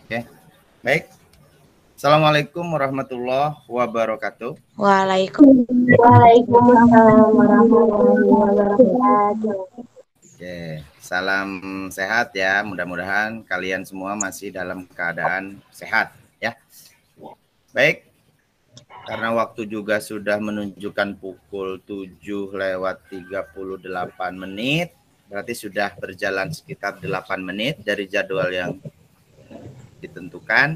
Oke, baik. Assalamualaikum warahmatullahi wabarakatuh. Waalaikumsalam warahmatullahi wabarakatuh. Oke, salam sehat ya. Mudah-mudahan kalian semua masih dalam keadaan sehat ya. Baik, karena waktu juga sudah menunjukkan pukul 7:38, berarti sudah berjalan sekitar 8 menit dari jadwal yang ditentukan.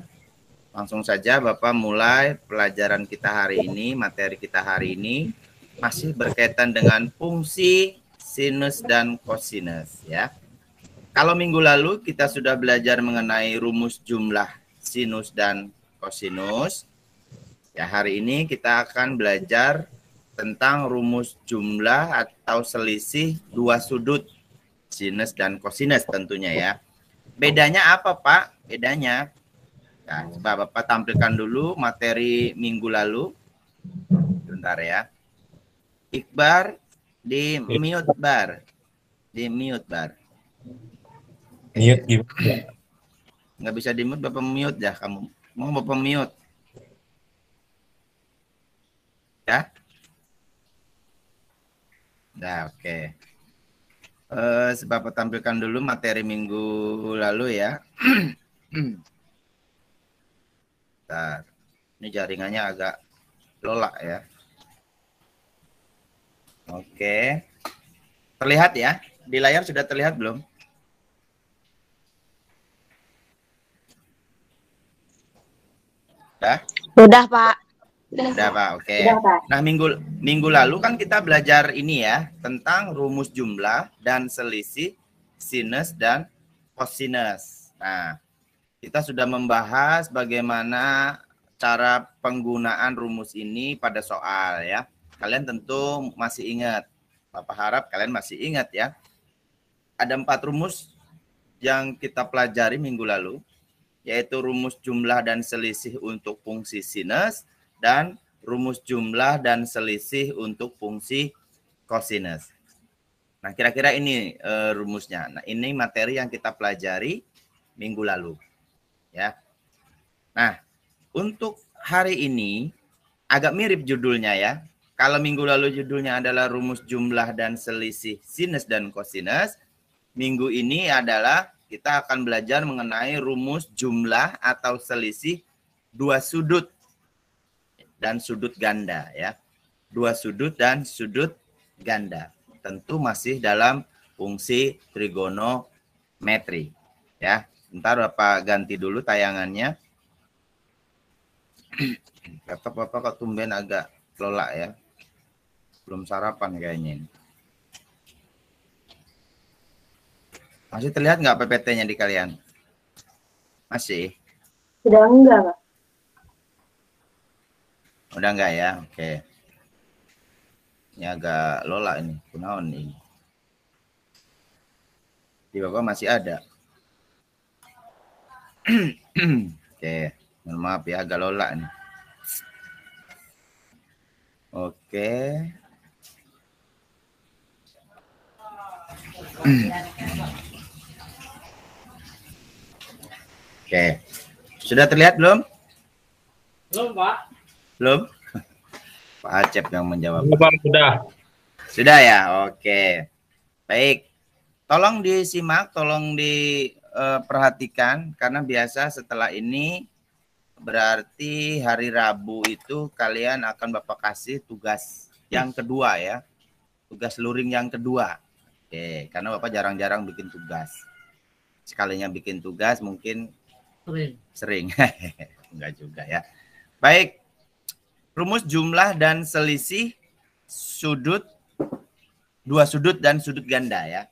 Langsung saja Bapak mulai pelajaran kita hari ini, materi kita hari ini masih berkaitan dengan fungsi sinus dan kosinus ya. Kalau minggu lalu kita sudah belajar mengenai rumus jumlah sinus dan kosinus. Ya, hari ini kita akan belajar tentang rumus jumlah atau selisih dua sudut sinus dan kosinus tentunya ya. Bedanya apa, Pak? Bedanya, nah, coba Bapak tampilkan dulu materi minggu lalu. Bentar ya. Iqbar di mute bar. Di mute bar. Mute gimana? Nggak bisa di mute, Bapak mute ya kamu. Mau Bapak mute. Ya. Nah, oke. Bapak tampilkan dulu materi minggu lalu ya. Bentar. Ini jaringannya agak lola ya. Oke. Terlihat ya? Di layar sudah terlihat belum? Sudah? Sudah, Pak. Sudah, Pak. Oke. Sudah, Pak. Nah, minggu lalu kan kita belajar ini ya, tentang rumus jumlah dan selisih sinus dan kosinus. Nah, kita sudah membahas bagaimana cara penggunaan rumus ini pada soal ya. Kalian tentu masih ingat. Bapak harap kalian masih ingat ya. Ada 4 rumus yang kita pelajari minggu lalu, yaitu rumus jumlah dan selisih untuk fungsi sinus dan rumus jumlah dan selisih untuk fungsi kosinus. Nah, kira-kira ini rumusnya. Nah, ini materi yang kita pelajari minggu lalu. Ya. Nah, untuk hari ini agak mirip judulnya ya. Kalau minggu lalu judulnya adalah rumus jumlah dan selisih sinus dan kosinus, minggu ini adalah kita akan belajar mengenai rumus jumlah atau selisih dua sudut dan sudut ganda ya. Dua sudut dan sudut ganda. Tentu masih dalam fungsi trigonometri ya. Bentar Bapak ganti dulu tayangannya. Bapak kok tumben agak lola ya. Belum sarapan kayaknya ini. Masih terlihat nggak PPT-nya di kalian? Masih? Sudah enggak, Pak? Udah enggak ya? Oke. Ini agak lola ini. Kunaon ini. Di Bapak masih ada. Oke. Mohon maaf ya, agak lola nih. Oke. Oke. Sudah terlihat belum? Belum, Pak. Belum? Pak Acep yang menjawab. Sudah. Sudah ya? Oke. Baik. Tolong disimak, tolong diperhatikan karena biasa setelah ini berarti hari Rabu itu kalian akan Bapak kasih tugas yang kedua ya. Tugas luring yang kedua. Oke, karena Bapak jarang-jarang bikin tugas. Sekalinya bikin tugas mungkin sering. Enggak juga ya. Baik. Rumus jumlah dan selisih sudut, dua sudut dan sudut ganda ya.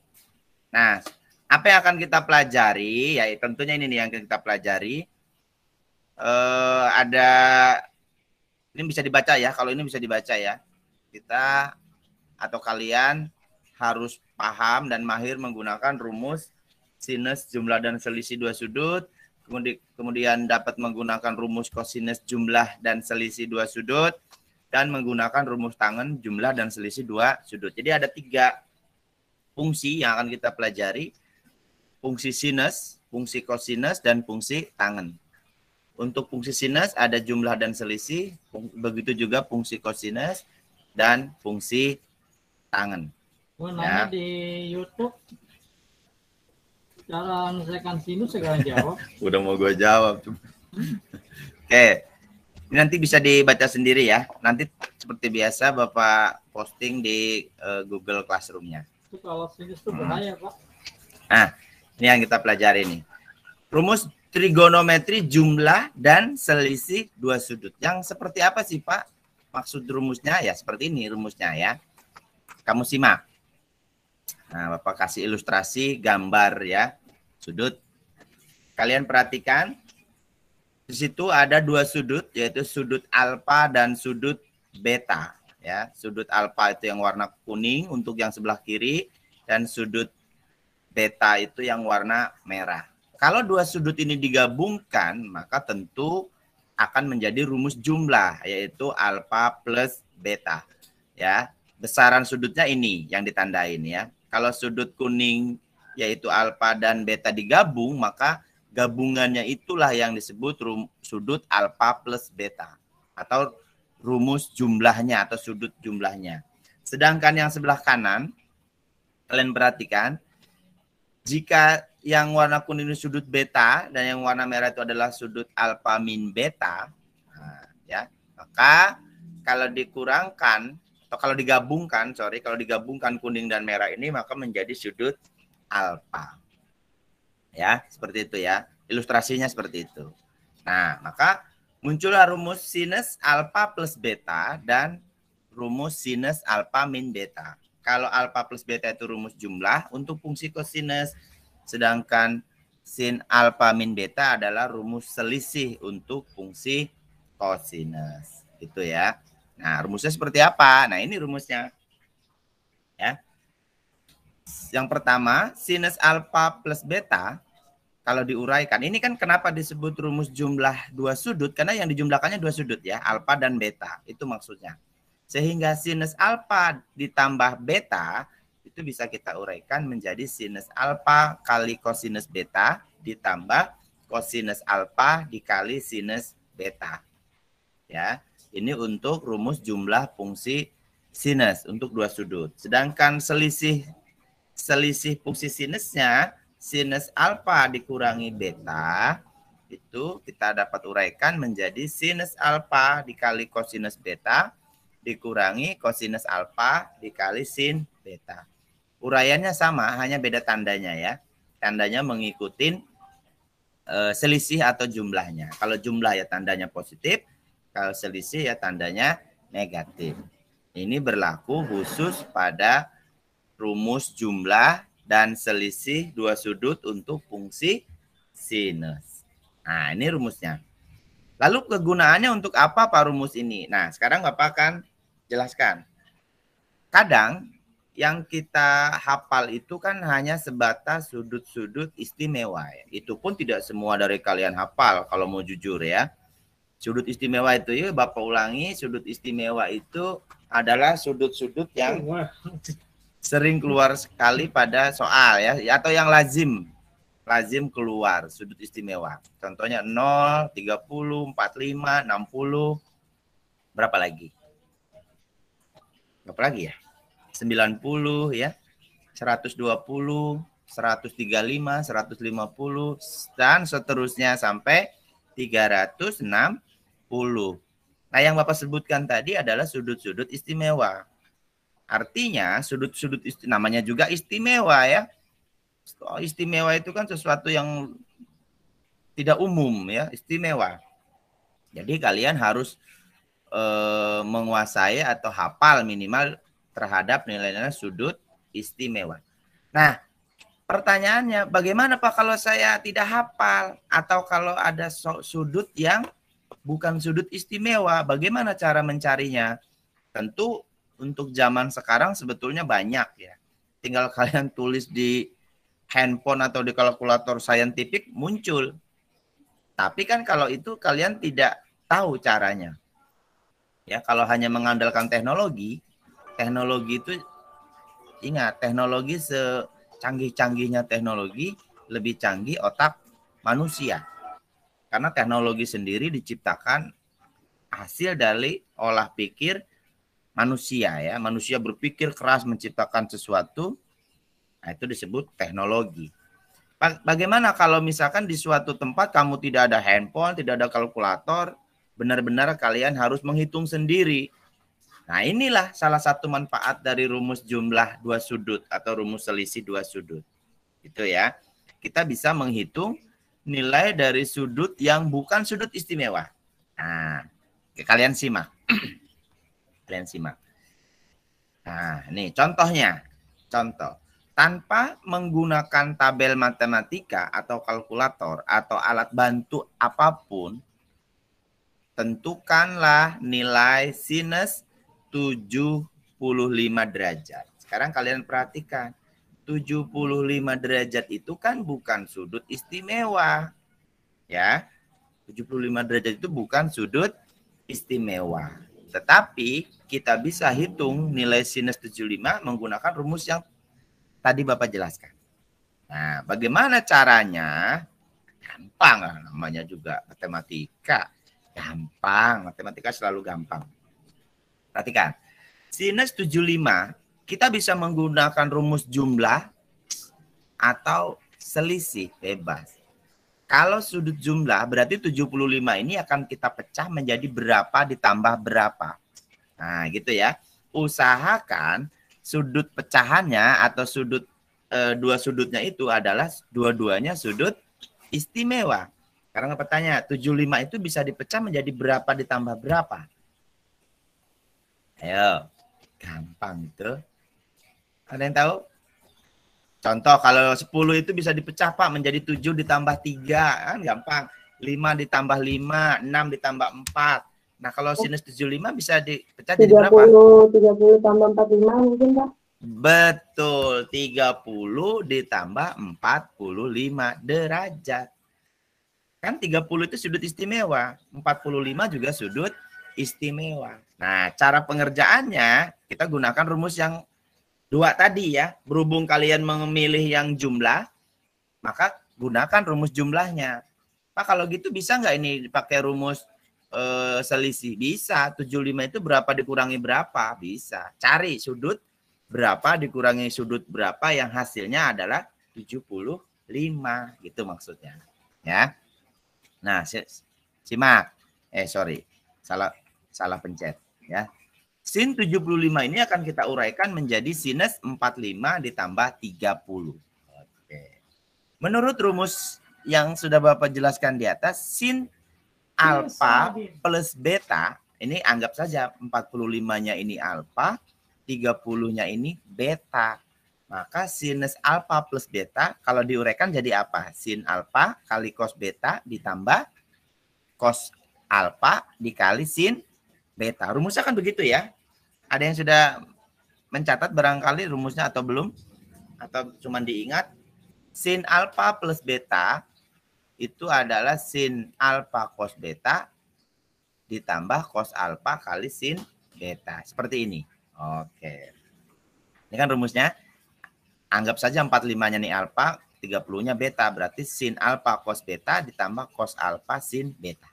Nah, apa yang akan kita pelajari? Ya, tentunya ini nih yang kita pelajari. Ada, ini bisa dibaca ya. Kalau ini bisa dibaca ya. Kita atau kalian harus paham dan mahir menggunakan rumus sinus jumlah dan selisih dua sudut. Kemudian dapat menggunakan rumus kosinus jumlah dan selisih dua sudut. Dan menggunakan rumus tangen jumlah dan selisih dua sudut. Jadi ada 3 fungsi yang akan kita pelajari. fungsi sinus, fungsi kosinus, dan fungsi tangen. Untuk fungsi sinus ada jumlah dan selisih, begitu juga fungsi kosinus dan fungsi tangen. Gue nanya di YouTube cara menyelesaikan sinus sekarang jawab. Udah mau gue jawab. Oke, ini nanti bisa dibaca sendiri ya. Nanti seperti biasa Bapak posting di Google Classroom-nya. Itu kalau sinus itu bahaya, Pak. Nah, ini yang kita pelajari nih. Rumus trigonometri jumlah dan selisih dua sudut. Yang seperti apa sih Pak? Maksud rumusnya ya seperti ini rumusnya ya. Kamu simak. Nah, Bapak kasih ilustrasi gambar ya. Sudut. Kalian perhatikan. Di situ ada dua sudut, yaitu sudut alfa dan sudut beta. Ya, sudut alfa itu yang warna kuning untuk yang sebelah kiri, dan sudut beta itu yang warna merah. Kalau dua sudut ini digabungkan, maka tentu akan menjadi rumus jumlah, yaitu alfa plus beta. Ya, besaran sudutnya ini yang ditandain ya. Kalau sudut kuning yaitu alfa dan beta digabung, maka gabungannya itulah yang disebut sudut alfa plus beta atau rumus jumlahnya atau sudut jumlahnya. Sedangkan yang sebelah kanan, kalian perhatikan, jika yang warna kuning itu sudut beta dan yang warna merah itu adalah sudut alfa min beta, nah, ya, maka kalau dikurangkan atau kalau digabungkan, kalau digabungkan kuning dan merah ini maka menjadi sudut alfa. Ya, seperti itu ya. Ilustrasinya seperti itu. Nah, maka muncullah rumus sinus alfa plus beta dan rumus sinus alfa min beta. Kalau alfa plus beta itu rumus jumlah untuk fungsi kosinus, sedangkan sin alfa min beta adalah rumus selisih untuk fungsi kosinus. Gitu ya. Nah, rumusnya seperti apa? Nah, ini rumusnya. Ya. Yang pertama, sinus alfa plus beta kalau diuraikan, ini kan kenapa disebut rumus jumlah dua sudut? Karena yang dijumlahkannya dua sudut ya, alfa dan beta. Itu maksudnya. Sehingga sinus alfa ditambah beta, itu bisa kita uraikan menjadi sinus alfa kali kosinus beta ditambah kosinus alfa dikali sinus beta. Ya, ini untuk rumus jumlah fungsi sinus untuk dua sudut. Sedangkan selisih fungsi sinusnya, sinus alfa dikurangi beta, itu kita dapat uraikan menjadi sinus alfa dikali kosinus beta dikurangi kosinus alfa dikali sin beta. Uraiannya sama, hanya beda tandanya ya. Tandanya mengikuti selisih atau jumlahnya. Kalau jumlah ya tandanya positif, kalau selisih ya tandanya negatif. Ini berlaku khusus pada rumus jumlah dan selisih dua sudut untuk fungsi sinus. Nah, ini rumusnya. Lalu kegunaannya untuk apa Pak rumus ini? Nah, sekarang Bapak akan jelaskan. Kadang yang kita hafal itu kan hanya sebatas sudut-sudut istimewa. Itu pun tidak semua dari kalian hafal kalau mau jujur ya. Sudut istimewa itu ya Bapak ulangi, sudut istimewa itu adalah sudut-sudut yang sering keluar sekali pada soal ya, atau yang lazim keluar sudut istimewa. Contohnya 0, 30, 45, 60. Berapa lagi? Berapa lagi ya? 90 ya. 120, 135, 150 dan seterusnya sampai 360. Nah, yang Bapak sebutkan tadi adalah sudut-sudut istimewa. Artinya sudut-sudut namanya juga istimewa ya. Istimewa itu kan sesuatu yang tidak umum ya, istimewa. Jadi kalian harus menguasai atau hafal minimal terhadap nilai-nilai sudut istimewa. Nah, pertanyaannya bagaimana Pak kalau saya tidak hafal atau kalau ada sudut yang bukan sudut istimewa, bagaimana cara mencarinya? Tentu untuk zaman sekarang sebetulnya banyak ya. Tinggal kalian tulis di handphone atau di kalkulator saintifik muncul. Tapi kan kalau itu kalian tidak tahu caranya. Ya, kalau hanya mengandalkan teknologi itu ingat teknologi secanggih-canggihnya teknologi lebih canggih otak manusia. Karena teknologi sendiri diciptakan hasil dari olah pikir manusia ya. Manusia berpikir keras menciptakan sesuatu. Nah, itu disebut teknologi. Bagaimana kalau misalkan di suatu tempat kamu tidak ada handphone, tidak ada kalkulator, benar-benar kalian harus menghitung sendiri. Nah, inilah salah satu manfaat dari rumus jumlah dua sudut atau rumus selisih dua sudut. Itu ya. Kita bisa menghitung nilai dari sudut yang bukan sudut istimewa. Nah, kalian simak. Kalian simak. Nah, ini contohnya. Contoh. Tanpa menggunakan tabel matematika atau kalkulator atau alat bantu apapun, tentukanlah nilai sinus 75 derajat. Sekarang kalian perhatikan, 75 derajat itu kan bukan sudut istimewa. Ya, 75 derajat itu bukan sudut istimewa. Tetapi kita bisa hitung nilai sinus 75 menggunakan rumus yang tadi Bapak jelaskan. Nah, bagaimana caranya? Gampang lah, namanya juga matematika. Gampang, matematika selalu gampang. Perhatikan, sinus 75 kita bisa menggunakan rumus jumlah atau selisih bebas. Kalau sudut jumlah berarti 75 ini akan kita pecah menjadi berapa ditambah berapa. Nah, gitu ya. Usahakan sudut pecahannya atau sudut dua sudutnya itu adalah dua-duanya sudut istimewa. Karena pertanyaan 75 itu bisa dipecah menjadi berapa ditambah berapa? Ayo, gampang itu. Ada yang tahu? Contoh kalau 10 itu bisa dipecah Pak menjadi 7 ditambah 3, kan gampang. 5 ditambah 5, 6 ditambah 4. Nah, kalau sinus 75 bisa dipecah jadi berapa? 30 tambah 45 mungkin, Pak. Betul, 30 ditambah 45 derajat. Kan 30 itu sudut istimewa, 45 juga sudut istimewa. Nah, cara pengerjaannya kita gunakan rumus yang dua tadi ya. Berhubung kalian memilih yang jumlah, maka gunakan rumus jumlahnya. Pak, kalau gitu bisa nggak ini dipakai rumus selisih? Bisa. 75 itu berapa dikurangi berapa? Bisa. Cari sudut berapa dikurangi sudut berapa yang hasilnya adalah 75. Gitu maksudnya. Ya. Nah, simak. Sorry. Salah pencet. Ya. Sin 75 ini akan kita uraikan menjadi sinus 45 ditambah 30. Oke. Menurut rumus yang sudah Bapak jelaskan di atas, sin alfa plus beta, ini anggap saja 45-nya ini alfa, 30-nya ini beta. Maka sinus alfa plus beta kalau diuraikan jadi apa? Sin alfa kali cos beta ditambah cos alfa dikali sin beta. Rumusnya kan begitu ya. Ada yang sudah mencatat barangkali rumusnya atau belum? Atau cuma diingat? Sin alfa plus beta itu adalah sin alfa cos beta ditambah cos alfa kali sin beta. Seperti ini. Oke. Ini kan rumusnya. Anggap saja 45-nya nih alfa, 30-nya beta. Berarti sin alfa cos beta ditambah cos alfa sin beta.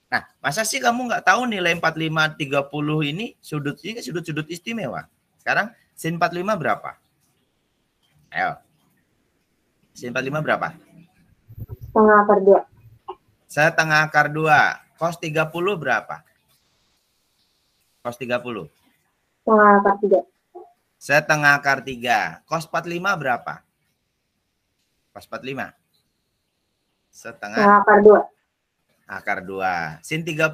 Nah, masa sih kamu nggak tahu nilai 45, 30 ini sudut-sudut istimewa? Sekarang sin 45 berapa? Ayo. Sin 45 berapa? Setengah akar 2. Setengah akar 2. Cos 30 berapa? Cos 30. Setengah akar 3. Setengah akar 3. Cos 45 berapa? Cos 45. Setengah akar 2. Akar 2. Sin 30?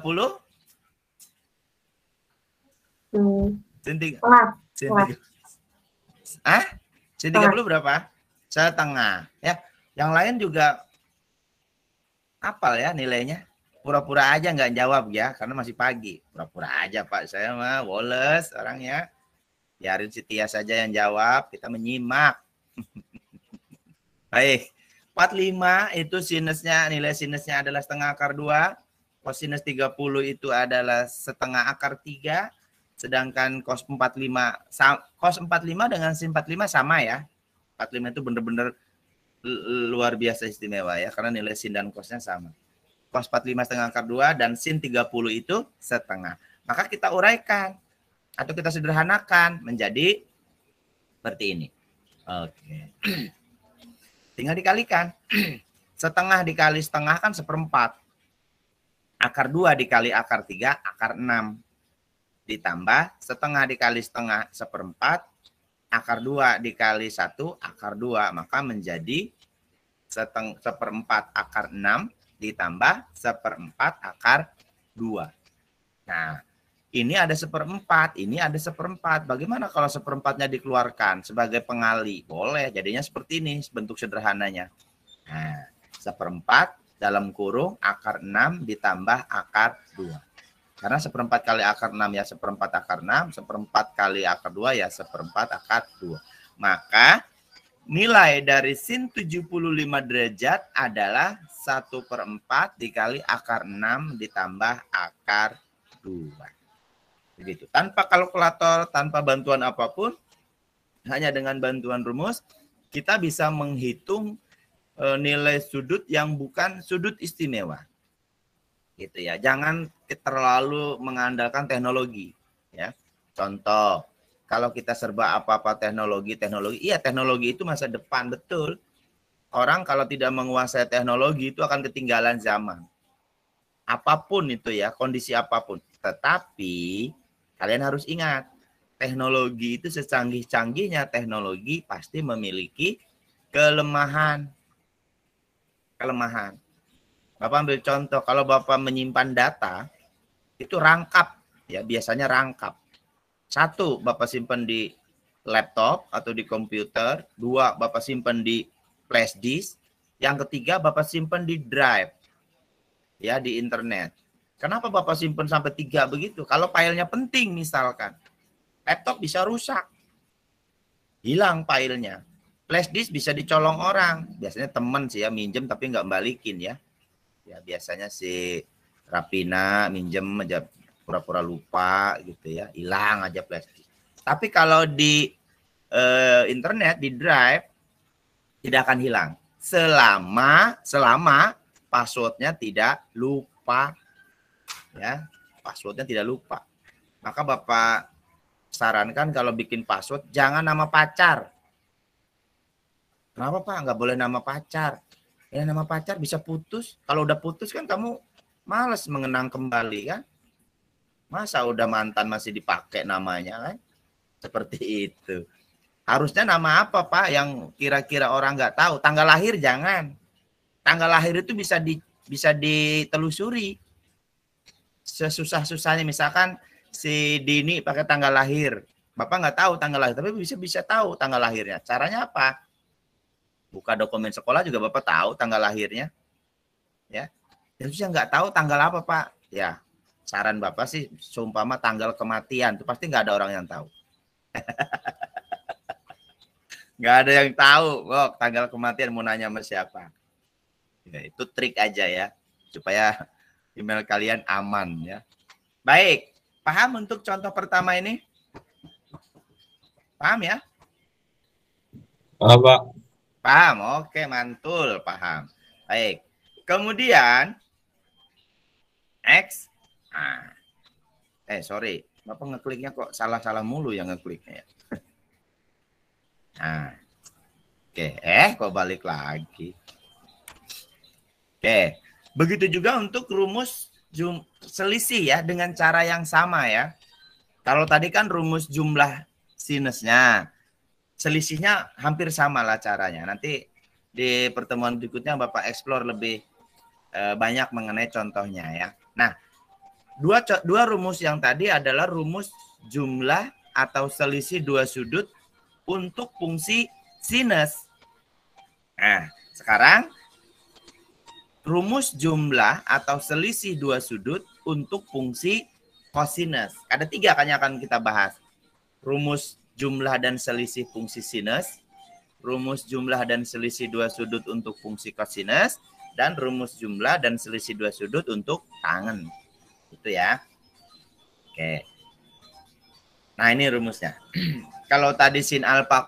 Sin 3. Sin 3. Sin 30 berapa? Setengah. Ya, yang lain juga hafal ya nilainya. Pura-pura aja nggak jawab ya, karena masih pagi. Pura-pura aja Pak, saya mah woles orangnya. Biarin si Tia saja yang jawab, kita menyimak. Baik. 45 itu sinusnya, nilai sinusnya adalah setengah akar 2. Kosinus 30 itu adalah setengah akar 3. Sedangkan cos 45 dengan sin 45 sama ya. 45 itu benar-benar luar biasa istimewa ya, karena nilai sin dan cosnya sama. Cos 45 setengah akar 2 dan sin 30 itu setengah. Maka kita uraikan atau kita sederhanakan menjadi seperti ini. Oke. Tinggal dikalikan. Setengah dikali setengah kan 1/4. Akar 2 dikali akar 3, akar 6. Ditambah setengah dikali setengah 1/4. Akar 2 dikali 1, akar 2. Maka menjadi 1/4 akar 6 ditambah 1/4 akar 2. Nah, ini ada 1/4, ini ada 1/4. Bagaimana kalau 1/4-nya dikeluarkan sebagai pengali? Boleh, jadinya seperti ini bentuk sederhananya. Nah, 1/4 dalam kurung akar 6 ditambah akar 2. Karena 1/4 kali akar 6 ya 1/4 akar 6, 1/4 kali akar 2 ya 1/4 akar 2. Maka nilai dari sin 75 derajat adalah 1/4 dikali akar 6 ditambah akar 2. Begitu. Tanpa kalkulator, tanpa bantuan apapun, hanya dengan bantuan rumus, kita bisa menghitung nilai sudut yang bukan sudut istimewa. Gitu ya. Jangan terlalu mengandalkan teknologi. Ya. Contoh, kalau kita serba apa-apa teknologi, iya teknologi itu masa depan, betul. Orang kalau tidak menguasai teknologi itu akan ketinggalan zaman. Apapun itu ya, kondisi apapun. Tetapi kalian harus ingat, teknologi itu secanggih-canggihnya teknologi pasti memiliki kelemahan. Bapak ambil contoh, kalau Bapak menyimpan data, itu rangkap, ya biasanya rangkap. 1, Bapak simpan di laptop atau di komputer. 2, Bapak simpan di flash disk. Yang ketiga, Bapak simpan di drive. Ya, di internet. Kenapa Bapak simpan sampai 3 begitu? Kalau filenya penting misalkan. Laptop bisa rusak. Hilang filenya. Flash disk bisa dicolong orang. Biasanya teman sih ya, minjem tapi nggak balikin ya. Ya biasanya si Rapina minjem aja pura-pura lupa gitu ya, hilang aja flash disk. Tapi kalau di internet, di drive, tidak akan hilang selama passwordnya tidak lupa, ya passwordnya tidak lupa. Maka Bapak sarankan kalau bikin password jangan nama pacar. Kenapa Pak? Nggak boleh nama pacar. Ya nama pacar bisa putus. Kalau udah putus kan kamu malas mengenang kembali kan. Masa udah mantan masih dipakai namanya kan? Seperti itu. Harusnya nama apa Pak yang kira-kira orang nggak tahu. Tanggal lahir jangan. Tanggal lahir itu bisa ditelusuri. Sesusah-susahnya misalkan si Dini pakai tanggal lahir. Bapak nggak tahu tanggal lahir, tapi bisa tahu tanggal lahirnya. Caranya apa? Buka dokumen sekolah juga Bapak tahu tanggal lahirnya. Ya. Terus nggak tahu tanggal apa Pak? Ya. Saran Bapak sih, seumpama tanggal kematian, itu pasti nggak ada orang yang tahu. Nggak ada yang tahu, tanggal kematian mau nanya sama siapa. Ya, itu trik aja ya, supaya email kalian aman ya. Baik, paham untuk contoh pertama ini? Paham ya? Paham, Pak. Paham, oke mantul, paham. Baik, kemudian X. Sorry, Bapak ngekliknya kok salah-salah mulu yang ngekliknya ya. Nah, oke, kok balik lagi. Oke, begitu juga untuk rumus selisih ya dengan cara yang sama ya. Kalau tadi kan rumus jumlah sinusnya, selisihnya hampir sama lah caranya. Nanti di pertemuan berikutnya Bapak explore lebih banyak mengenai contohnya ya. Nah, dua rumus yang tadi adalah rumus jumlah atau selisih dua sudut untuk fungsi sinus. Nah, sekarang rumus jumlah atau selisih dua sudut untuk fungsi kosinus. Ada 3 kan yang akan kita bahas. Rumus jumlah dan selisih fungsi sinus, rumus jumlah dan selisih dua sudut untuk fungsi kosinus, dan rumus jumlah dan selisih dua sudut untuk tangen. Itu ya. Oke. Nah, ini rumusnya. Kalau tadi sin alfa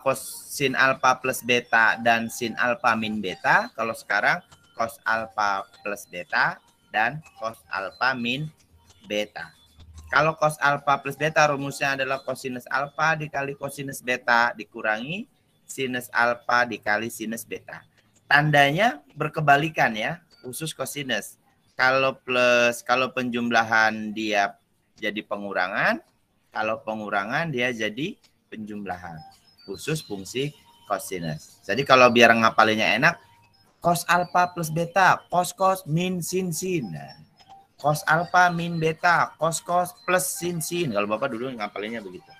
plus beta dan sin alfa min beta, kalau sekarang cos alfa plus beta dan cos alfa min beta. Kalau cos alfa plus beta rumusnya adalah cosinus alfa dikali cosinus beta dikurangi sinus alfa dikali sinus beta. Tandanya berkebalikan ya, khusus cosinus. Kalau plus, kalau penjumlahan dia jadi pengurangan, kalau pengurangan dia jadi penjumlahan. Khusus fungsi cosinus. Jadi kalau biar ngapalinnya enak, cos alfa plus beta, cos min sin. Nah, cos alfa min beta, cos plus sin. Kalau Bapak dulu ngapalinnya begitu.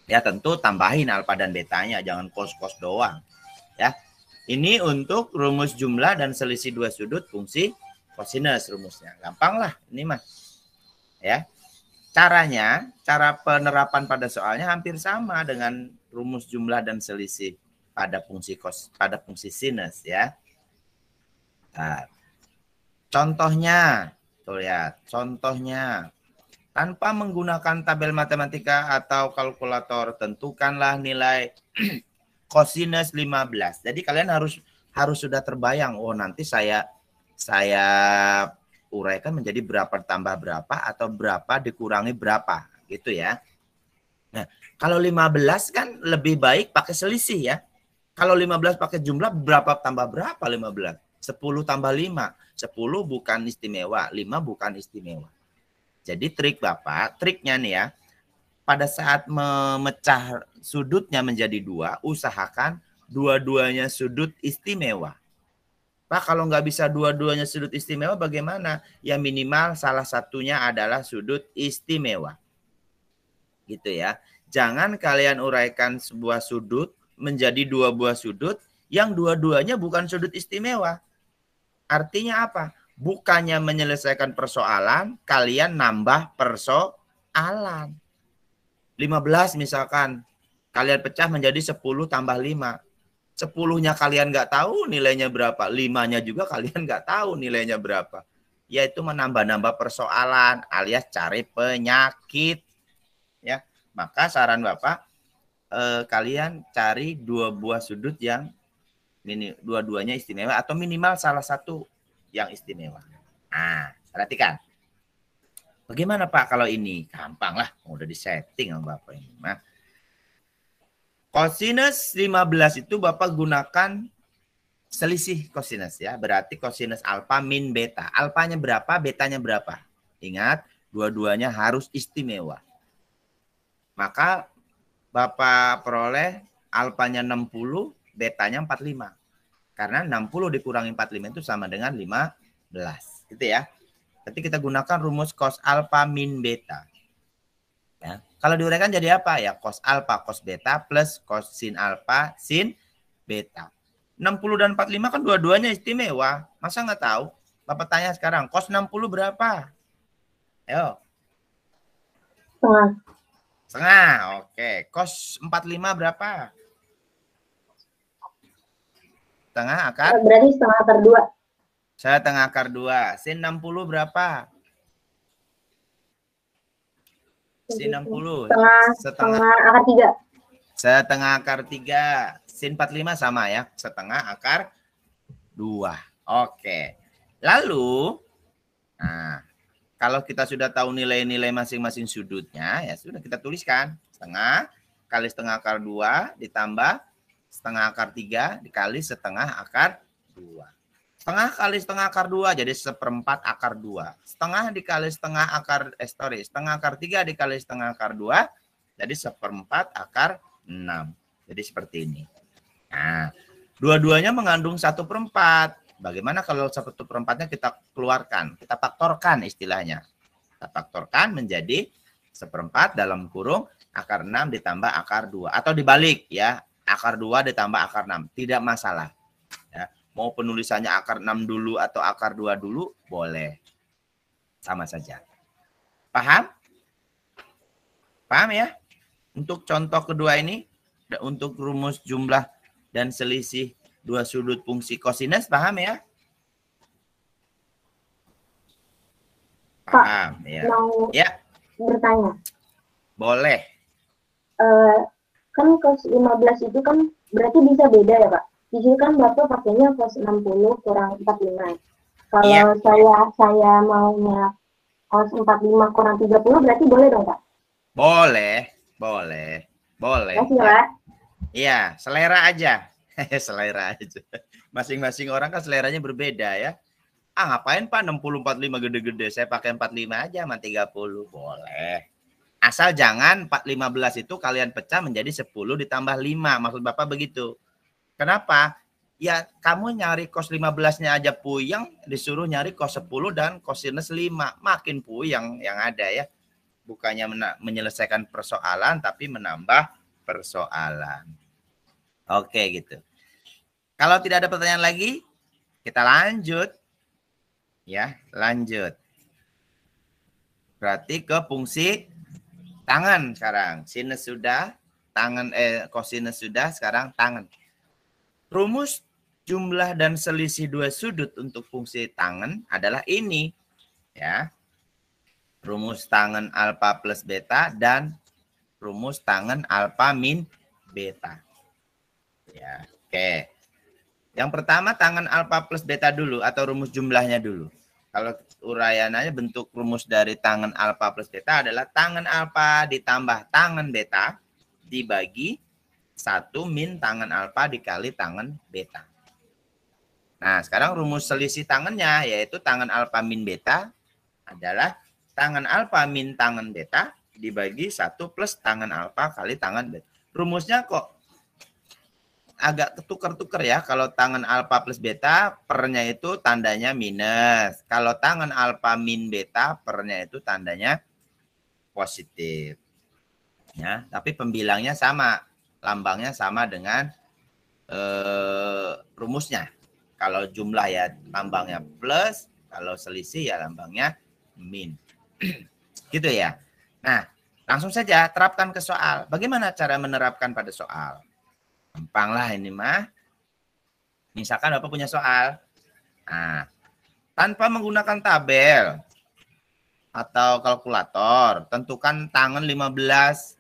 Ya tentu tambahin alfa dan betanya, jangan cos doang. Ya. Ini untuk rumus jumlah dan selisih dua sudut fungsi cosinus rumusnya. Gampang lah ini mah. Ya. Caranya, cara penerapan pada soalnya hampir sama dengan rumus jumlah dan selisih pada fungsi sinus ya. Nah, contohnya, tuh lihat, contohnya tanpa menggunakan tabel matematika atau kalkulator, tentukanlah nilai cosinus 15. Jadi kalian harus sudah terbayang, oh nanti saya uraikan menjadi berapa tambah berapa atau berapa dikurangi berapa gitu ya. Nah, kalau 15 kan lebih baik pakai selisih ya. Kalau 15 pakai jumlah berapa tambah berapa 15? 10 tambah 5. 10 bukan istimewa, 5 bukan istimewa. Jadi trik Bapak, triknya nih ya. Pada saat memecah sudutnya menjadi 2, usahakan dua-duanya sudut istimewa. Pak, kalau nggak bisa dua-duanya sudut istimewa bagaimana? Ya minimal salah satunya adalah sudut istimewa. Gitu ya. Jangan kalian uraikan sebuah sudut menjadi dua buah sudut yang dua-duanya bukan sudut istimewa. Artinya apa? Bukannya menyelesaikan persoalan, kalian nambah persoalan. 15 misalkan, kalian pecah menjadi 10 tambah 5. 10-nya kalian nggak tahu nilainya berapa, 5-nya juga kalian nggak tahu nilainya berapa. Yaitu menambah-nambah persoalan alias cari penyakit. Ya, maka saran Bapak, kalian cari dua buah sudut yang dua-duanya istimewa atau minimal salah satu yang istimewa. Nah, perhatikan. Bagaimana Pak kalau ini? Gampang lah, udah disetting sama Bapak ini. Nah, cosinus 15 itu Bapak gunakan selisih cosinus ya. Berarti cosinus alfa min beta. Alfanya berapa, betanya berapa? Ingat, dua-duanya harus istimewa. Maka Bapak peroleh alfanya 60, betanya 45. Karena 60 dikurangi 45 itu sama dengan 15. Gitu ya. Nanti kita gunakan rumus cos alfa min beta. Ya. Kalau diuraikan jadi apa? Ya cos alfa cos beta plus cos sin alfa sin beta. 60 dan 45 kan dua-duanya istimewa. Masa nggak tahu? Bapak tanya sekarang, cos 60 berapa? Ayo. Setengah. Oke. Cos 45 berapa? Setengah akar? Berarti setengah akar 2. Setengah akar 2. Sin 60 berapa? Sin 60. Setengah akar 3. Setengah akar 3. Sin 45 sama ya. Setengah akar 2. Oke. Lalu, nah, kalau kita sudah tahu nilai-nilai masing-masing sudutnya, ya sudah kita tuliskan. Setengah kali setengah akar 2 ditambah setengah akar 3 dikali setengah akar 2. Setengah kali setengah akar 2 jadi seperempat akar 2. Setengah dikali setengah akar, setengah akar 3 dikali setengah akar 2 jadi seperempat akar 6. Jadi seperti ini. Nah, dua-duanya mengandung 1/4. Bagaimana kalau 1/4-nya kita keluarkan? Kita faktorkan istilahnya. Kita faktorkan menjadi seperempat dalam kurung akar 6 ditambah akar 2. Atau dibalik ya, akar 2 ditambah akar 6. Tidak masalah. Ya. Mau penulisannya akar 6 dulu atau akar 2 dulu, boleh. Sama saja. Paham? Paham ya? Untuk contoh kedua ini, untuk rumus jumlah dan selisih dua sudut fungsi kosinus, paham ya? Paham Pak, ya. mau Ya. bertanya. Boleh. kan cos 15 itu kan berarti bisa beda ya Pak. Di sini kan Bapak pakainya cos 60 kurang 45. Kalau saya maunya cos 45 kurang 30 berarti boleh dong Pak? Boleh. Masih Pak? Iya, selera aja. Selera aja. Masing-masing orang kan seleranya berbeda ya. Ngapain Pak 60 45 gede-gede? Saya pakai 45 aja sama 30. Boleh. Asal jangan 15 itu kalian pecah menjadi 10 ditambah 5. Maksud Bapak begitu. Kenapa? Ya kamu nyari cos 15-nya aja puyeng, disuruh nyari cos 10 dan cosinus 5. Makin puyeng yang ada ya. Bukannya menyelesaikan persoalan, tapi menambah persoalan. Oke gitu. Kalau tidak ada pertanyaan lagi, kita lanjut. Ya, lanjut. Berarti ke fungsi tangan sekarang. Sinus sudah, cosinus sudah, sekarang tangan. Rumus jumlah dan selisih dua sudut untuk fungsi tangan adalah ini. Ya. Rumus tangen alfa plus beta dan rumus tangen alfa min beta. Ya, oke. Yang pertama tangen alfa plus beta dulu atau rumus jumlahnya dulu. Kalau uraiannya bentuk rumus dari tangen alfa plus beta adalah tangen alfa ditambah tangen beta dibagi 1 min tangen alfa dikali tangen beta. Nah, sekarang rumus selisih tangennya yaitu tangen alfa min beta adalah tangen alfa min tangen beta dibagi 1 plus tangen alfa kali tangen beta. Rumusnya kok agak ketuker-tuker ya. Kalau tangen alfa plus beta, pernya itu tandanya minus. Kalau tangen alfa min beta, pernya itu tandanya positif. Ya, tapi pembilangnya sama. Lambangnya sama dengan rumusnya. Kalau jumlah ya lambangnya plus, kalau selisih ya lambangnya min. Gitu ya. Nah, langsung saja terapkan ke soal. Bagaimana cara menerapkan pada soal? Gampang lah ini mah. Misalkan Bapak punya soal. Nah, tanpa menggunakan tabel atau kalkulator, tentukan tangan 15.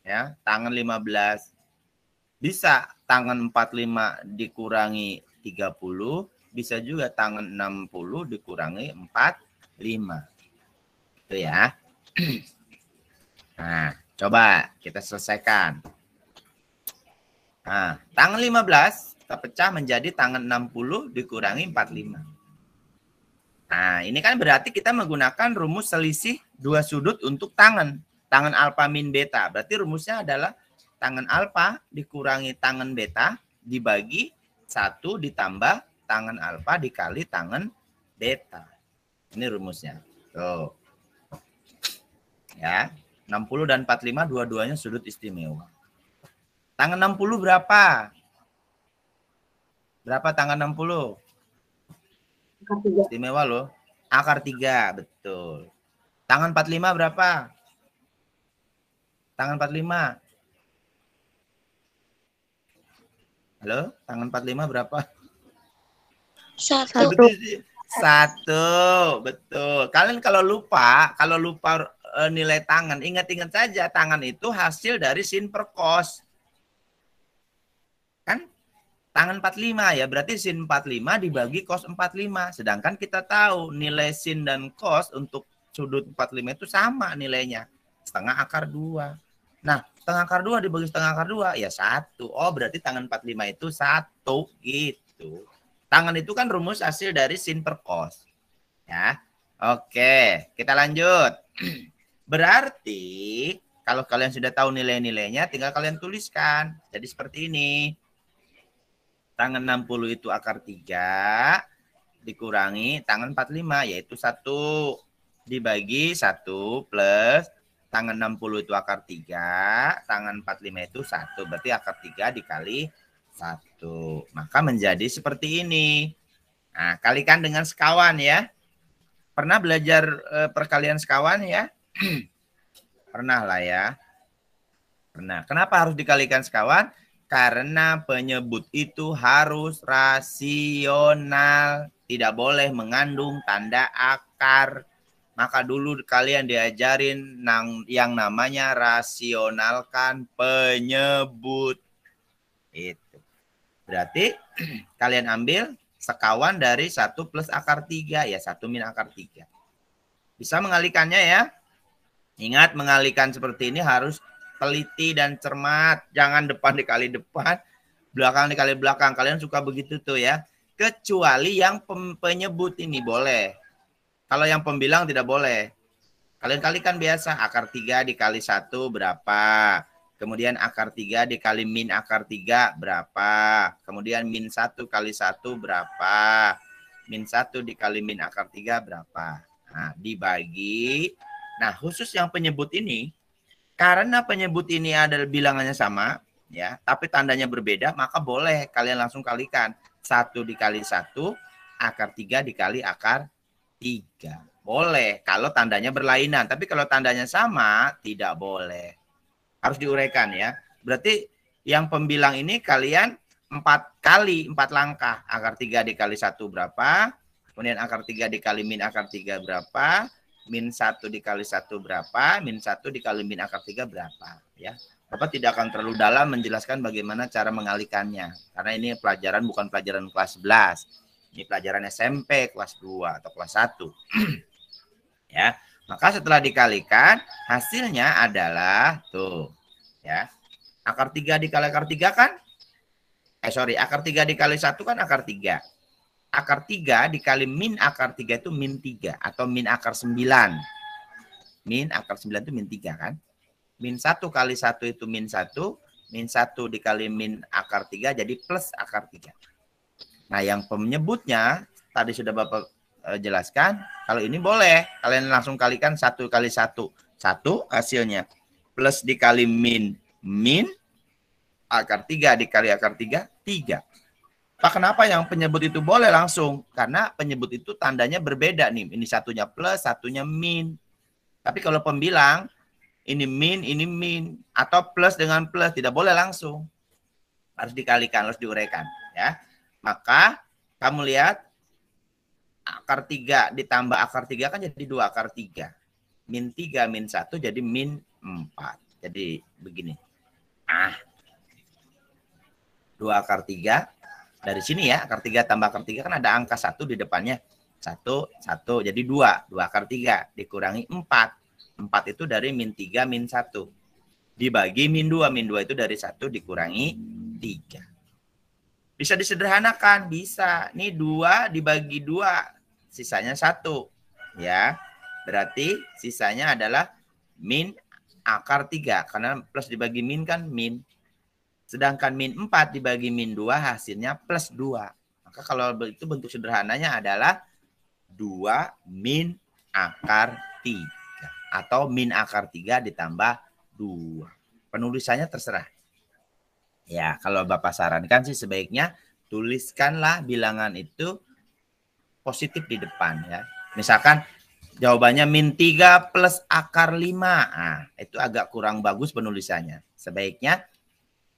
Ya, tangan 15. Bisa tangan 45 dikurangi 30, bisa juga tangan 60 dikurangi 45. Itu ya. Nah, coba kita selesaikan. Nah, tangan 15 kita pecah menjadi tangan 60 dikurangi 45. Nah, ini kan berarti kita menggunakan rumus selisih dua sudut untuk tangan. Tangan alfa min beta. Berarti rumusnya adalah tangan alfa dikurangi tangan beta dibagi 1 ditambah tangan alfa dikali tangan beta. Ini rumusnya. Tuh. Ya, 60 dan 45 dua-duanya sudut istimewa. Tangan 60 berapa? Berapa tangan 60? Akar 3. Istimewa loh. Akar 3, betul. Tangan 45 berapa? Tangan 45. Halo, tangan 45 berapa? 1. 1, betul. Kalian kalau lupa nilai tangan, ingat-ingat saja tangan itu hasil dari sin per cos. Kan tangan 45 ya, berarti sin 45 dibagi cos 45. Sedangkan kita tahu nilai sin dan cos untuk sudut 45 itu sama nilainya. Setengah akar 2. Nah, setengah akar 2 dibagi setengah akar 2 ya 1. Oh, berarti tangan 45 itu 1 gitu. Tangan itu kan rumus hasil dari sin per cos. Ya. Oke, kita lanjut. Berarti kalau kalian sudah tahu nilai-nilainya tinggal kalian tuliskan. Jadi seperti ini. Tangan 60 itu akar 3 dikurangi tangan 45 yaitu 1 dibagi 1 plus tangan 60 itu akar 3, tangan 45 itu 1. Berarti akar 3 dikali 1. Maka menjadi seperti ini. Nah, kalikan dengan sekawan ya. Pernah belajar perkalian sekawan ya? Pernah lah ya. Pernah. Kenapa harus dikalikan sekawan? Karena penyebut itu harus rasional. Tidak boleh mengandung tanda akar. maka dulu kalian diajarin yang namanya rasionalkan penyebut. Itu. Berarti kalian ambil sekawan dari 1 plus akar 3. Ya 1 min akar 3. Bisa mengalikannya ya. Ingat mengalihkan seperti ini harus teliti dan cermat. Jangan depan dikali depan, belakang dikali belakang. Kalian suka begitu tuh ya. Kecuali yang penyebut ini boleh. Kalau yang pembilang tidak boleh. Kalian kalikan biasa. Akar 3 dikali 1 berapa? Kemudian akar 3 dikali min akar 3 berapa? Kemudian min 1 kali 1 berapa? Min 1 dikali min akar 3 berapa? Nah, dibagi. Nah, khusus yang penyebut ini, karena penyebut ini adalah bilangannya sama, ya, tapi tandanya berbeda, maka boleh kalian langsung kalikan. 1 dikali 1, akar 3 dikali akar 3. Boleh kalau tandanya berlainan. Tapi kalau tandanya sama, tidak boleh. Harus diuraikan ya. Berarti yang pembilang ini kalian 4 kali, 4 langkah. Akar 3 dikali 1 berapa? Kemudian akar 3 dikali min akar 3 berapa? Min 1 dikali 1 berapa? Min 1 dikali min akar 3 berapa? Ya. Bapak tidak akan terlalu dalam menjelaskan bagaimana cara mengalihkannya. Karena ini pelajaran bukan pelajaran kelas 11. Ini pelajaran SMP kelas 2 atau kelas 1. Ya. Maka setelah dikalikan, hasilnya adalah tuh. Ya. Akar 3 dikali akar 3 kan? Akar 3 dikali 1 kan akar 3. Akar 3 dikali min akar 3 itu min 3 atau min akar 9. Min akar 9 itu min 3 kan? Min 1 kali 1 itu min 1. Min 1 dikali min akar 3 jadi plus akar 3. Nah, yang penyebutnya tadi sudah Bapak jelaskan. Kalau ini boleh. Kalian langsung kalikan 1 kali 1. 1 hasilnya. Plus dikali min. Min. Akar 3 dikali akar 3. 3. Pak, kenapa yang penyebut itu boleh langsung? Karena penyebut itu tandanya berbeda nih. Ini satunya plus, satunya min. Tapi kalau pembilang, ini min. Atau plus dengan plus. Tidak boleh langsung. Harus dikalikan, harus diuraikan. Ya. Maka kamu lihat akar 3 ditambah akar 3 kan jadi 2 akar 3. Min 3 min 1 jadi min 4. Jadi begini. 2 akar 3 dari sini ya. Akar 3 tambah akar 3 kan ada angka 1 di depannya. 1 jadi 2. 2 akar 3 dikurangi 4. 4 itu dari min 3 min 1. Dibagi min 2. Min 2 itu dari 1 dikurangi 3. Bisa disederhanakan, bisa. Ini 2 dibagi 2, sisanya 1. Ya. Berarti sisanya adalah min akar 3. Karena plus dibagi min kan min. Sedangkan min 4 dibagi min 2 hasilnya plus 2. Maka kalau itu bentuk sederhananya adalah 2 min akar 3. Atau min akar 3 ditambah 2. Penulisannya terserah. Ya, kalau Bapak sarankan sih sebaiknya tuliskanlah bilangan itu positif di depan ya. Misalkan jawabannya min 3 plus akar 5. Nah, itu agak kurang bagus penulisannya. Sebaiknya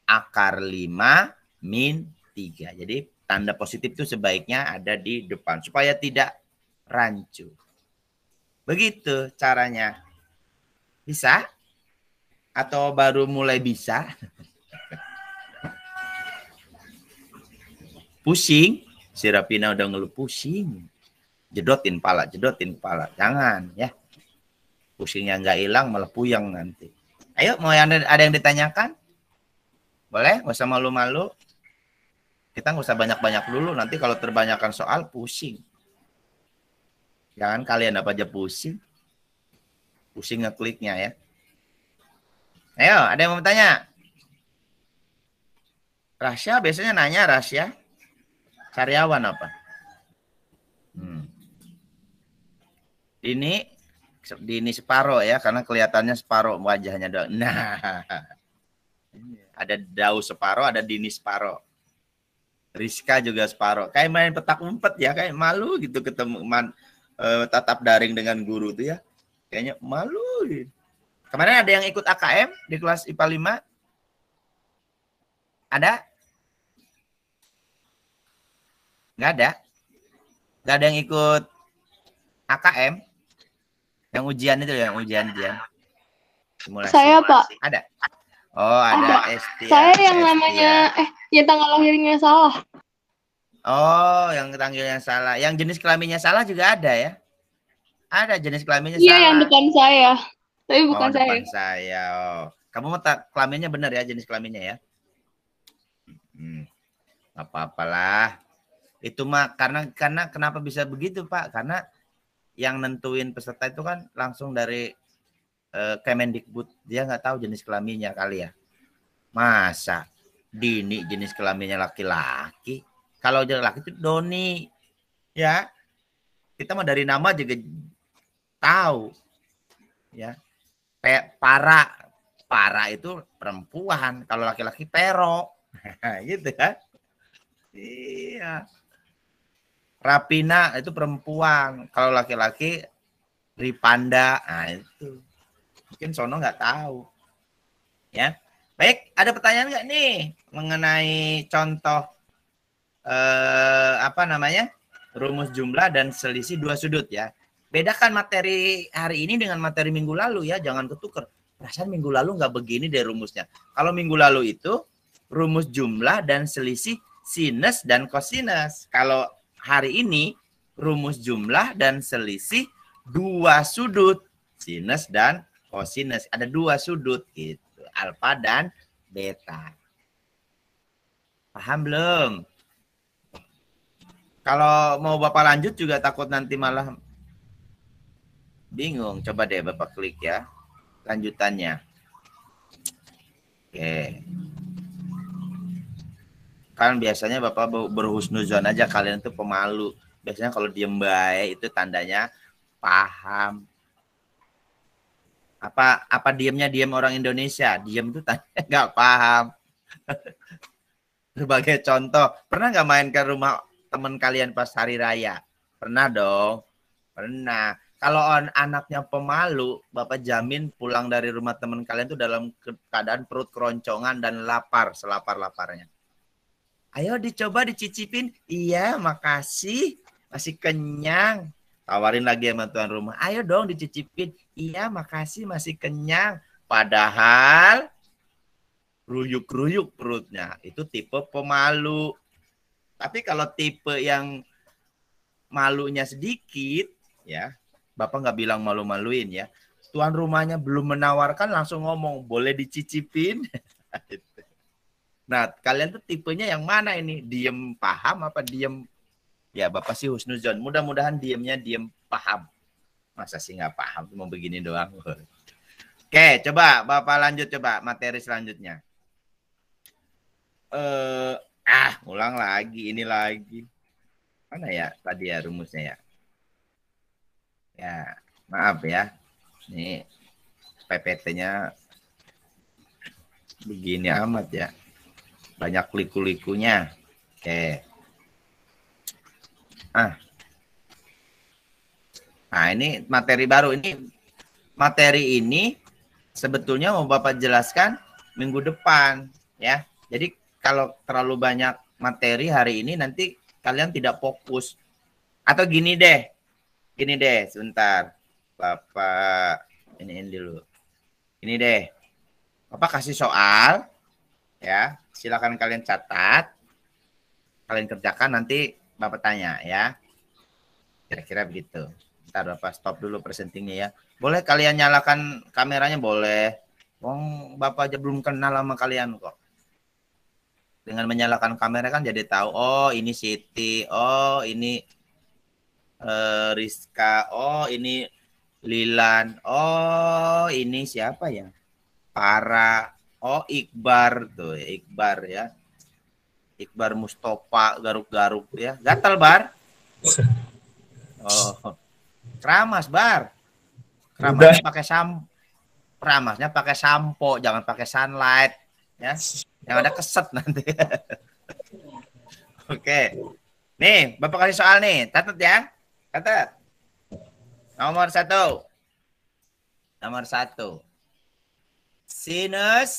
akar 5 min 3. Jadi tanda positif itu sebaiknya ada di depan supaya tidak rancu. Begitu caranya. Bisa? Atau baru mulai bisa? Pusing, si Rapina udah ngeluh pusing. Jedotin pala. Jangan ya. Pusingnya nggak hilang malah puyeng nanti. Ayo, mau ada yang ditanyakan? Boleh, nggak usah malu-malu. Kita nggak usah banyak-banyak dulu. Nanti kalau terbanyakan soal pusing. Jangan kalian apa aja pusing. Pusing ngekliknya ya. Ayo, ada yang mau bertanya? Rasya biasanya nanya Rasya. Karyawan apa? Dini separuh ya, karena kelihatannya separuh wajahnya doang. Nah, ada Dau separuh, ada Dini separuh. Rizka juga separuh. Kayak main petak umpet ya, kayak malu gitu ketemu tatap daring dengan guru tuh ya. Kayaknya malu. Kemarin ada yang ikut AKM di kelas IPA 5? Ada? Nggak ada. Nggak ada yang ikut AKM. Yang ujian itu yang ujian. Simulasi. Saya, Pak. Ada. Oh, ada Estia. Saya yang Estia. namanya yang tanggal lahirnya salah. Oh, yang tanggilnya salah. Yang jenis kelaminnya salah juga ada ya? Ada jenis kelaminnya Iya, salah. yang depan saya. Tapi bukan saya. Depan saya. Oh. Kamu kelaminnya benar ya, jenis kelaminnya ya? Apa-apalah. Itu mah karena kenapa bisa begitu, Pak? Karena yang nentuin peserta itu kan langsung dari Kemendikbud. Dia nggak tahu jenis kelaminnya kali ya. Masa Dini jenis kelaminnya laki-laki? Kalau jadi laki itu Doni. Ya. Kita mah dari nama juga tahu. Ya. Para itu perempuan. Kalau laki-laki Pero. Gitu kan. Iya. Rapina itu perempuan. Kalau laki-laki Ripanda. Nah itu. Mungkin Sono nggak tahu. Ya. Baik, ada pertanyaan nggak nih mengenai contoh rumus jumlah dan selisih dua sudut ya. Bedakan materi hari ini dengan materi minggu lalu ya, jangan ketuker. Perasaan minggu lalu nggak begini deh rumusnya. Kalau minggu lalu itu rumus jumlah dan selisih sinus dan kosinus. Kalau hari ini rumus jumlah dan selisih dua sudut, sinus dan kosinus. Ada dua sudut gitu, alfa dan beta. Paham belum? Kalau mau Bapak lanjut juga takut nanti malah bingung. Coba deh Bapak klik ya lanjutannya. Oke. Kan biasanya Bapak berhusnuzon aja, kalian itu pemalu. Biasanya kalau diem baik itu tandanya paham. Apa diemnya diem orang Indonesia? Diem itu tandanya nggak paham. Sebagai contoh, pernah nggak main ke rumah teman kalian pas hari raya? Pernah dong. Pernah. Kalau anaknya pemalu, Bapak jamin pulang dari rumah teman kalian itu dalam keadaan perut keroncongan dan lapar, selapar-laparnya. Ayo dicoba dicicipin. Iya, makasih. Masih kenyang. Tawarin lagi sama tuan rumah. Ayo dong dicicipin. Iya, makasih masih kenyang. Padahal ruyuk-ruyuk perutnya. Itu tipe pemalu. Tapi kalau tipe yang malunya sedikit, ya, Bapak nggak bilang malu-maluin ya. Tuan rumahnya belum menawarkan langsung ngomong, boleh dicicipin. Nah, kalian tuh tipenya yang mana ini? Diem paham apa diem? Ya, Bapak sih husnuzon. Mudah-mudahan diemnya diem paham. Masa sih nggak paham, cuma begini doang. Oke, coba Bapak lanjut coba materi selanjutnya. Ulang lagi, ini lagi. Mana ya tadi ya rumusnya ya? Ya, maaf ya. Ini PPT-nya begini amat ya. Banyak liku-likunya. Oke. Nah, ini materi baru. Materi ini sebetulnya mau Bapak jelaskan minggu depan ya. Jadi kalau terlalu banyak materi hari ini nanti kalian tidak fokus. Atau gini deh, sebentar. Bapak iniin dulu. Ini deh. Bapak kasih soal ya. Silakan kalian catat. Kalian kerjakan nanti Bapak tanya ya. Kira-kira begitu. Ntar Bapak stop dulu presentingnya ya. Boleh kalian nyalakan kameranya boleh. Bapak aja belum kenal sama kalian kok. Dengan menyalakan kamera kan jadi tahu, oh ini Siti, oh ini Rizka, oh ini Lilan, oh ini siapa ya? Para, oh Iqbar tuh, Iqbar ya. Iqbar Mustafa, garuk-garuk ya. Gatal Bar? Oh. Keramas Bar. Keramasnya pakai keramasnya pakai sampo, jangan pakai sunlight ya. Yang ada keset nanti. Oke. Nih, Bapak kasih soal nih. Catat ya. Catat. Nomor 1. Sinus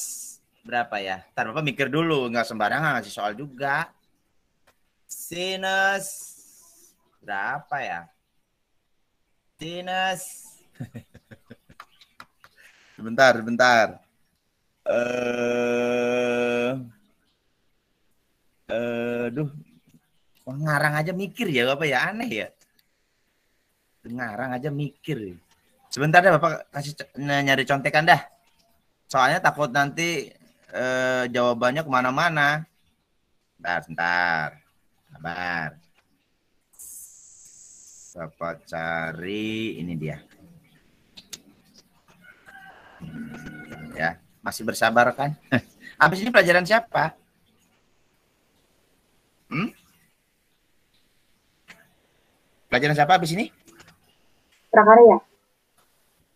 berapa ya? Ntar Bapak mikir dulu. Nggak sembarangan ngasih soal juga. Sinus berapa ya? Sinus Sebentar. Duh, ngarang aja mikir ya, Bapak ya, aneh ya. Ngarang aja mikir. Sebentar deh Bapak kasih nyari contekan dah. Soalnya takut nanti jawabannya kemana-mana. Bentar. Sabar. Bapak cari, ini dia. Ya, masih bersabar kan? Habis ini pelajaran siapa? Pelajaran siapa habis ini? Prakarya.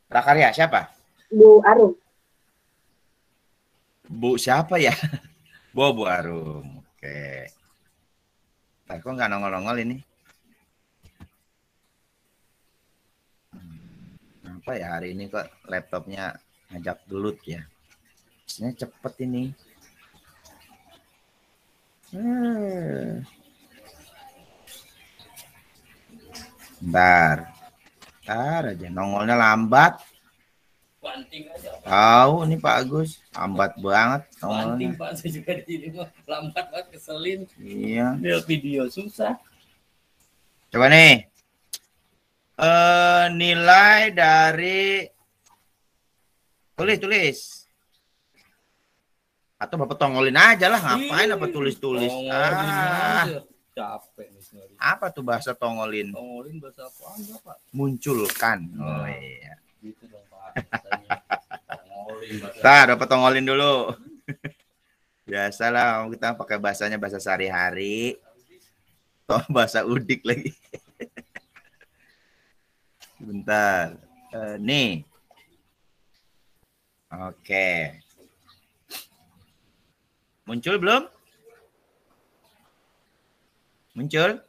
Prakarya siapa? Bu Arum. Bu siapa ya? Bu Arum. Oke. Nah, kok nggak nongol-nongol ini? Apa ya hari ini kok laptopnya ngajak gelut ya? Biasanya cepet ini. Bentar aja nongolnya lambat. Tahu nih Pak Agus, lambat banget nongolnya. Pak, saya juga di sini lambat banget, keselin. Iya. Video susah. Coba nih. Nilai dari tulis. Atau Bapak tongolin aja lah, ngapain apa tulis-tulis? Capek nih. Apa tuh bahasa tongolin? Tongolin bahasa apa enggak, Pak? Munculkan. Oh iya. Gitu dong, Pak. Dapat tongolin dulu. Biasalah kita pakai bahasanya bahasa sehari-hari. Toh bahasa udik lagi. Bentar. Nih. Oke. Muncul belum? Muncul?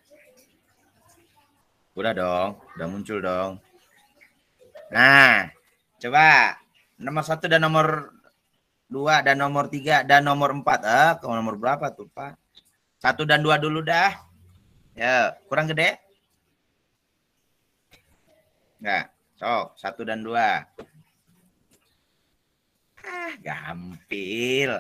Udah dong, udah muncul dong. Nah, coba nomor 1 dan nomor 2 dan nomor 3 dan nomor 4. Ke nomor berapa tuh, Pak? 1 dan 2 dulu dah. Ya, kurang gede? Enggak. Sok, 1 dan 2. Gampil.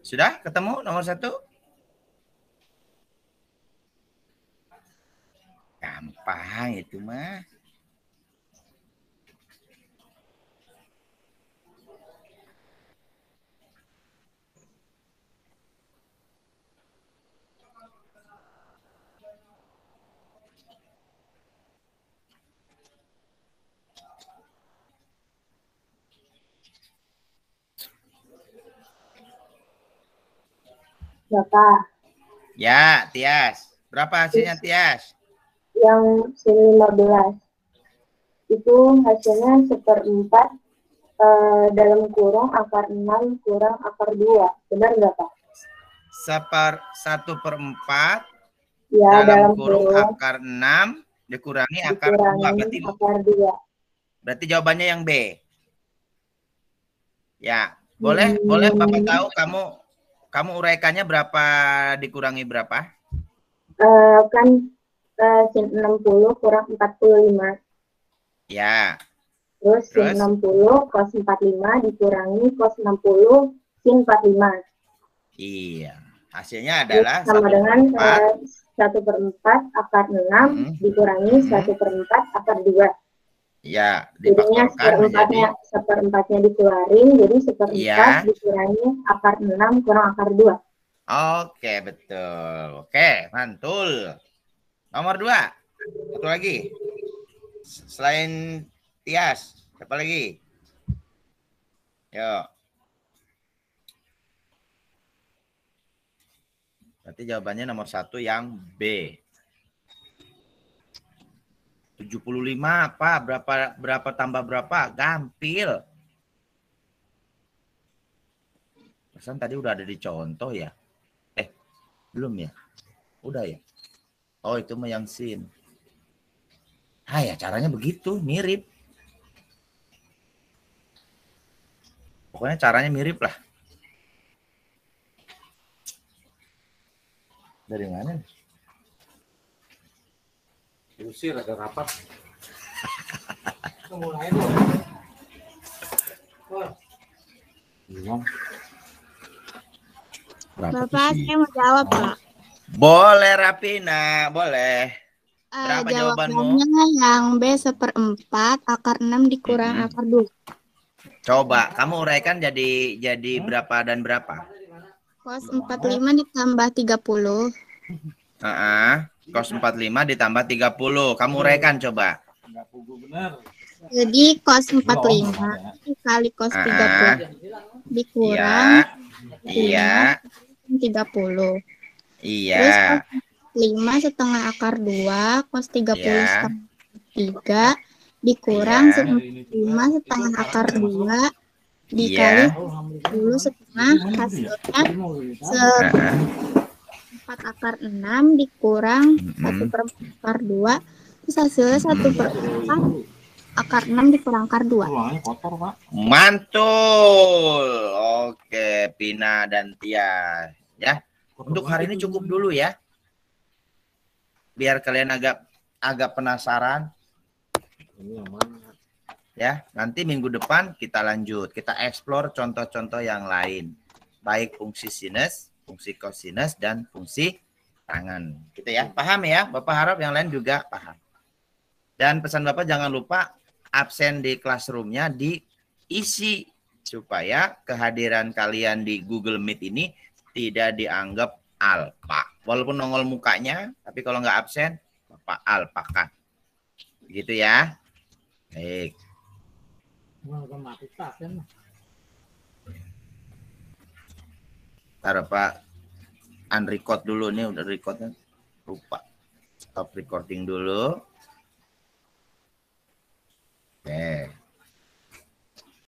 Sudah ketemu nomor 1? Gampang itu mah. Bapak. Ya, Tias. Berapa hasilnya, Tias? Yang sin 15. Itu hasilnya 1/4 dalam kurung akar 6 kurang akar 2. Benar nggak, Pak? 1/4 Ya, dalam kurung akar 6 dikurangi akar 2. Berarti jawabannya yang B. Ya, boleh Bapak tahu kamu uraikannya berapa dikurangi berapa? Kan sin 60 kurang 45. Ya. Terus sin 60 cos 45 dikurangi cos 60 sin 45. Iya. Hasilnya adalah sama dengan 1/4 akar 6 dikurangi 1/4 akar 2. Ya, jadinya difaktorkan seperempatnya dikeluarin, jadi 1/4 dikurangi akar 6 kurang akar 2. Oke, betul. Oke, mantul. Nomor 2. Satu lagi. Selain Tias, siapa lagi? Yuk. Berarti jawabannya nomor 1 yang B. 75 apa? Berapa tambah berapa? Gampil. Pesan tadi udah ada di contoh ya? Belum ya? Udah ya? Oh, itu mah yang sin. Ya caranya begitu, mirip. Pokoknya caranya mirip lah. Dari mana? Usir agak rapat. Mulai dulu. Bapak, saya mau jawab, Pak. Boleh, Rapina, boleh. Berapa jawabanmu? Yang B 1/4 akar 6 dikurang akar 2. Coba, kamu uraikan jadi berapa dan berapa? Cos 45 ditambah 30. Cos 45 ditambah 30. Kamu uraikan coba. Jadi cos 45 dikali cos 30 dikurang 30. Iya. Terus 5 setengah akar 2 cos 30 setengah 3 dikurang 5 setengah akar 2 dikali 10 setengah, hasilnya 4 akar 6 dikurang 1/4 akar 2, terus hasilnya 1/4 akar 6 dikurang akar 2. Mantul. Oke, Pina dan Tia. Ya, untuk hari ini cukup dulu ya. Biar kalian agak penasaran. Ya, nanti minggu depan kita lanjut. Kita explore contoh-contoh yang lain. Baik fungsi sinus, fungsi kosinus, dan fungsi tangan. Gitu ya. Paham ya? Bapak harap yang lain juga paham. Dan pesan Bapak jangan lupa absen di classroom-nya diisi supaya kehadiran kalian di Google Meet ini tidak dianggap alpa. Walaupun nongol mukanya, tapi kalau nggak absen, Bapak alpakan. Begitu ya. Baik. Ntar Pak unrecord dulu nih, udah recordnya lupa. Stop recording dulu.